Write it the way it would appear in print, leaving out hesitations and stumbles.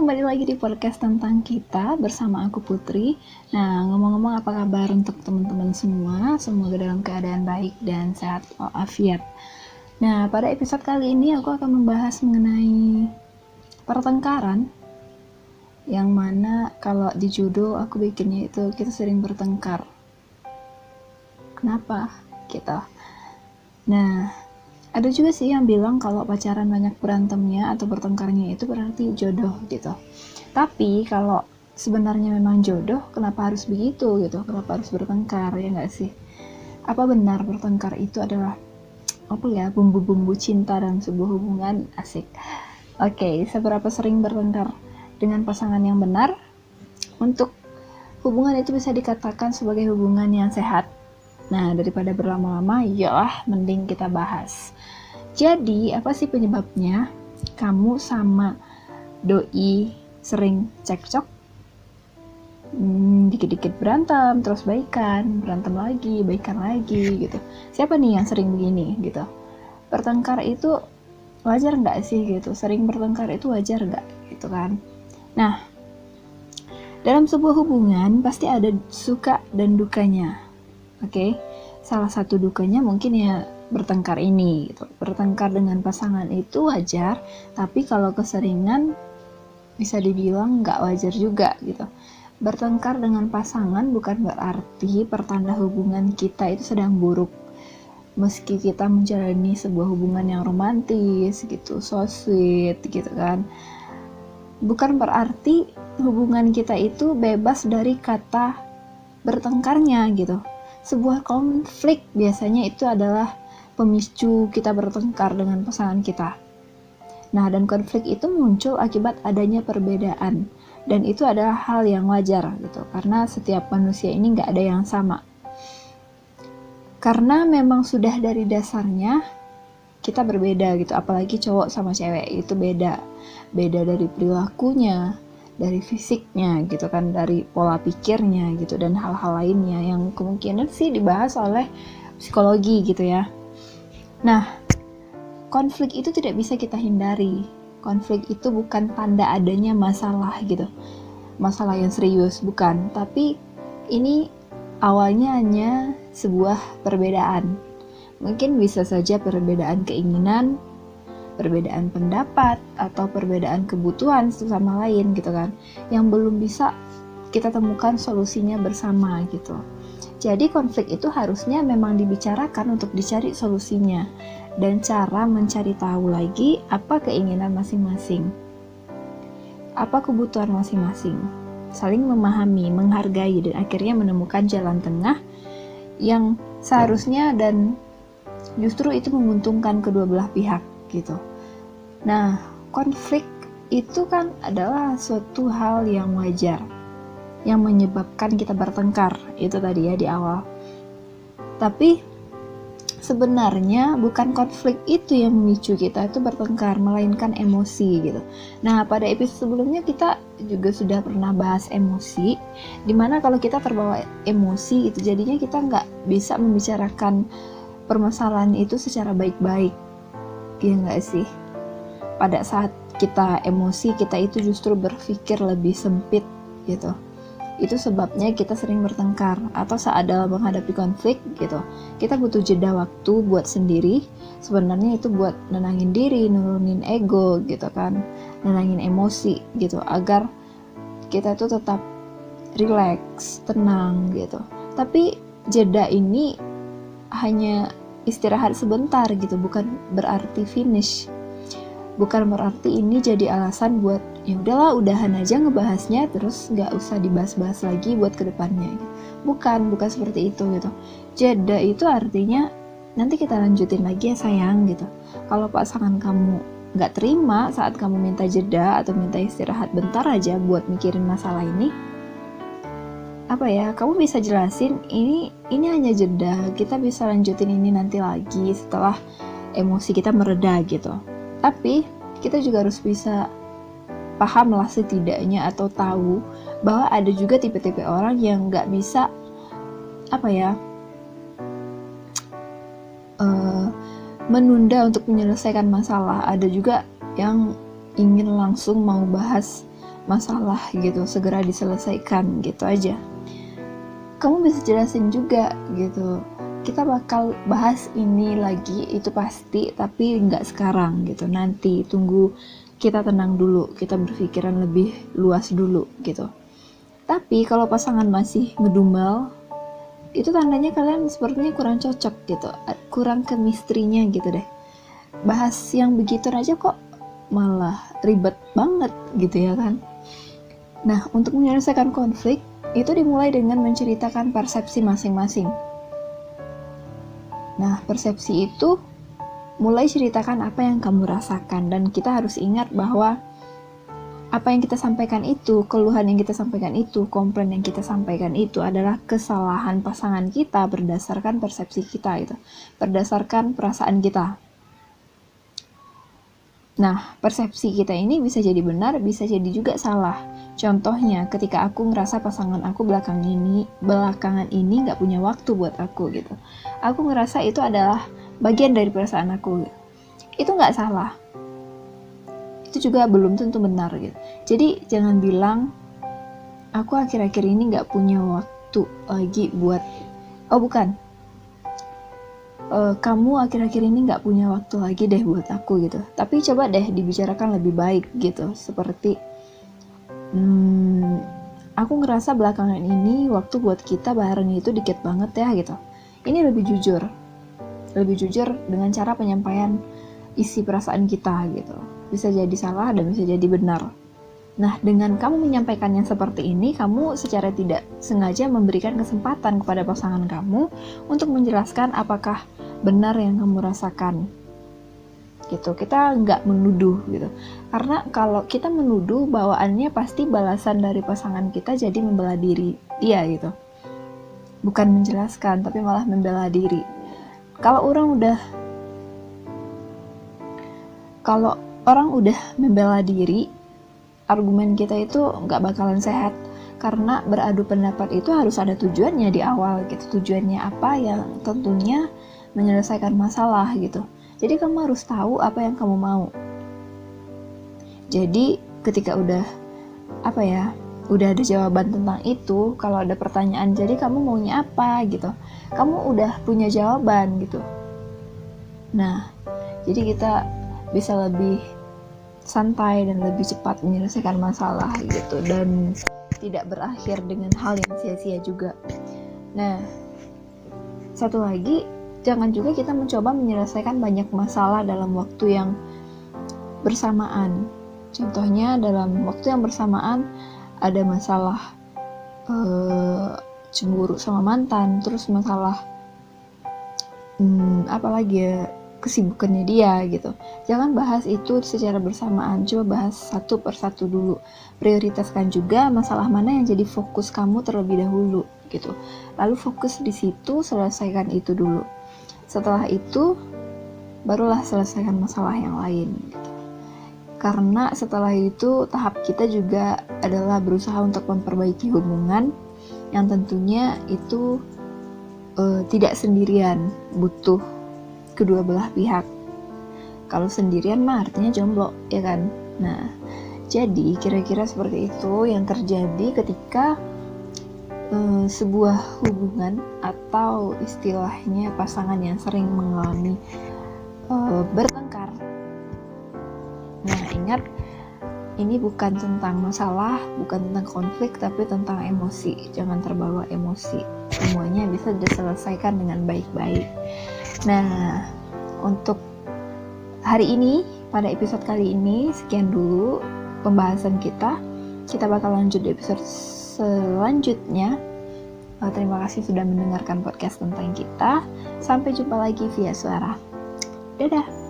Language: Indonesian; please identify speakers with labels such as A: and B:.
A: kembali lagi di podcast tentang kita bersama aku Putri. Nah, ngomong-ngomong apa kabar untuk teman-teman semua? Semoga dalam keadaan baik dan sehat walafiat. Nah, pada episode kali ini aku akan membahas mengenai pertengkaran, yang mana kalau di judul aku bikinnya itu kita sering bertengkar. Kenapa? Gitu. Nah, ada juga sih yang bilang kalau pacaran banyak berantemnya atau bertengkarnya itu berarti jodoh gitu. Tapi kalau sebenarnya memang jodoh, kenapa harus begitu gitu? Kenapa harus bertengkar, ya nggak sih? Apa benar bertengkar itu adalah bumbu-bumbu cinta dalam sebuah hubungan? Asik. Oke, seberapa sering bertengkar dengan pasangan yang benar untuk hubungan itu bisa dikatakan sebagai hubungan yang sehat? Nah, daripada berlama-lama, ya mending kita bahas. Jadi, apa sih penyebabnya kamu sama doi sering cekcok? Dikit-dikit berantem, terus baikan, berantem lagi, baikan lagi gitu. Siapa nih yang sering begini gitu? Bertengkar itu wajar nggak sih gitu? Sering bertengkar itu wajar nggak gitu kan? Nah, dalam sebuah hubungan pasti ada suka dan dukanya. Oke, salah satu dukanya mungkin ya bertengkar ini gitu. Bertengkar dengan pasangan itu wajar, tapi kalau keseringan bisa dibilang nggak wajar juga gitu. Bertengkar dengan pasangan bukan berarti pertanda hubungan kita itu sedang buruk. Meski kita menjalani sebuah hubungan yang romantis gitu, so sweet gitu kan, bukan berarti hubungan kita itu bebas dari kata bertengkarnya gitu. Sebuah konflik biasanya itu adalah pemicu kita bertengkar dengan pasangan kita. Nah, dan konflik itu muncul akibat adanya perbedaan, dan itu adalah hal yang wajar gitu, karena setiap manusia ini nggak ada yang sama. Karena memang sudah dari dasarnya kita berbeda gitu, apalagi cowok sama cewek itu beda dari perilakunya, dari fisiknya gitu kan, dari pola pikirnya gitu, dan hal-hal lainnya yang kemungkinan sih dibahas oleh psikologi gitu ya. Nah, konflik itu tidak bisa kita hindari. Konflik itu bukan tanda adanya masalah gitu, masalah yang serius, bukan. Tapi ini awalnya hanya sebuah perbedaan. Mungkin bisa saja perbedaan keinginan, perbedaan pendapat, atau perbedaan kebutuhan satu sama lain gitu kan, yang belum bisa kita temukan solusinya bersama gitu. Jadi konflik itu harusnya memang dibicarakan untuk dicari solusinya, dan cara mencari tahu lagi apa keinginan masing-masing, apa kebutuhan masing-masing, saling memahami, menghargai, dan akhirnya menemukan jalan tengah yang seharusnya dan justru itu menguntungkan kedua belah pihak gitu. Nah, konflik itu kan adalah suatu hal yang wajar yang menyebabkan kita bertengkar, itu tadi ya di awal. Tapi sebenarnya bukan konflik itu yang memicu kita itu bertengkar, melainkan emosi gitu. Nah, pada episode sebelumnya kita juga sudah pernah bahas emosi, dimana kalau kita terbawa emosi itu jadinya kita nggak bisa membicarakan permasalahan itu secara baik-baik, ya nggak sih? Pada saat kita emosi, kita itu justru berpikir lebih sempit gitu. Itu sebabnya kita sering bertengkar. Atau saat dalam menghadapi konflik gitu, kita butuh jeda waktu buat sendiri. Sebenarnya itu buat nenangin diri, nurunin ego gitu kan, nenangin emosi gitu, agar kita tuh tetap relax, tenang gitu. Tapi jeda ini hanya istirahat sebentar gitu, bukan berarti finish. Bukan berarti ini jadi alasan buat ya udahlah udahan aja ngebahasnya, terus nggak usah dibahas-bahas lagi buat kedepannya. Bukan seperti itu gitu. Jeda itu artinya nanti kita lanjutin lagi ya sayang gitu. Kalau pasangan kamu nggak terima saat kamu minta jeda atau minta istirahat bentar aja buat mikirin masalah ini, kamu bisa jelasin ini hanya jeda, kita bisa lanjutin ini nanti lagi setelah emosi kita mereda gitu. Tapi kita juga harus bisa paham lah setidaknya, atau tahu bahwa ada juga tipe-tipe orang yang nggak bisa menunda untuk menyelesaikan masalah. Ada juga yang ingin langsung mau bahas masalah gitu, segera diselesaikan gitu aja. Kamu bisa jelasin juga gitu, kita bakal bahas ini lagi itu pasti, tapi nggak sekarang gitu, nanti tunggu kita tenang dulu, kita berpikiran lebih luas dulu gitu. Tapi kalau pasangan masih ngedumel, itu tandanya kalian sepertinya kurang cocok gitu, kurang chemistry-nya gitu deh. Bahas yang begitu aja kok malah ribet banget gitu ya kan. Nah, untuk menyelesaikan konflik itu dimulai dengan menceritakan persepsi masing-masing. Nah, persepsi itu mulai ceritakan apa yang kamu rasakan, dan kita harus ingat bahwa apa yang kita sampaikan itu, keluhan yang kita sampaikan itu, komplain yang kita sampaikan itu adalah kesalahan pasangan kita berdasarkan persepsi kita gitu, berdasarkan perasaan kita. Nah, persepsi kita ini bisa jadi benar, bisa jadi juga salah. Contohnya, ketika aku ngerasa pasangan aku belakangan ini nggak punya waktu buat aku gitu. Aku ngerasa itu adalah bagian dari perasaan aku. Itu nggak salah. Itu juga belum tentu benar gitu. Jadi jangan bilang aku akhir-akhir ini nggak punya waktu lagi buat, kamu akhir-akhir ini nggak punya waktu lagi deh buat aku gitu. Tapi coba deh dibicarakan lebih baik gitu, seperti aku ngerasa belakangan ini waktu buat kita bareng itu dikit banget ya gitu. Ini lebih jujur dengan cara penyampaian isi perasaan kita gitu. Bisa jadi salah dan bisa jadi benar. Nah, dengan kamu menyampaikannya seperti ini, kamu secara tidak sengaja memberikan kesempatan kepada pasangan kamu untuk menjelaskan apakah benar yang kamu rasakan. Gitu, kita nggak menuduh gitu. Karena kalau kita menuduh, bawaannya pasti balasan dari pasangan kita jadi membela diri dia gitu. Bukan menjelaskan, tapi malah membela diri. Kalau orang udah membela diri, argumen kita itu nggak bakalan sehat, karena beradu pendapat itu harus ada tujuannya di awal gitu. Tujuannya apa? Yang tentunya menyelesaikan masalah gitu. Jadi kamu harus tahu apa yang kamu mau. Jadi ketika udah ada jawaban tentang itu, kalau ada pertanyaan, jadi kamu maunya apa gitu, kamu udah punya jawaban gitu. Nah, jadi kita bisa lebih santai dan lebih cepat menyelesaikan masalah gitu, dan tidak berakhir dengan hal yang sia-sia juga. Nah, satu lagi, jangan juga kita mencoba menyelesaikan banyak masalah dalam waktu yang bersamaan. Contohnya dalam waktu yang bersamaan ada masalah cemburu sama mantan, terus masalah kesibukannya dia gitu. Jangan bahas itu secara bersamaan, coba bahas satu persatu dulu. Prioritaskan juga masalah mana yang jadi fokus kamu terlebih dahulu gitu. Lalu fokus di situ, selesaikan itu dulu. Setelah itu barulah selesaikan masalah yang lain gitu. Karena setelah itu tahap kita juga adalah berusaha untuk memperbaiki hubungan yang tentunya itu tidak sendirian, butuh kedua belah pihak. Kalau sendirian mah artinya jomblo, ya kan? Nah, jadi kira-kira seperti itu yang terjadi ketika sebuah hubungan atau istilahnya pasangan yang sering mengalami bertengkar. Nah, ingat, ini bukan tentang masalah, bukan tentang konflik, tapi tentang emosi. Jangan terbawa emosi. Semuanya bisa diselesaikan dengan baik-baik. Nah, untuk hari ini, pada episode kali ini, sekian dulu pembahasan kita. Kita bakal lanjut di episode selanjutnya. Terima kasih sudah mendengarkan podcast tentang kita. Sampai jumpa lagi via suara. Dadah!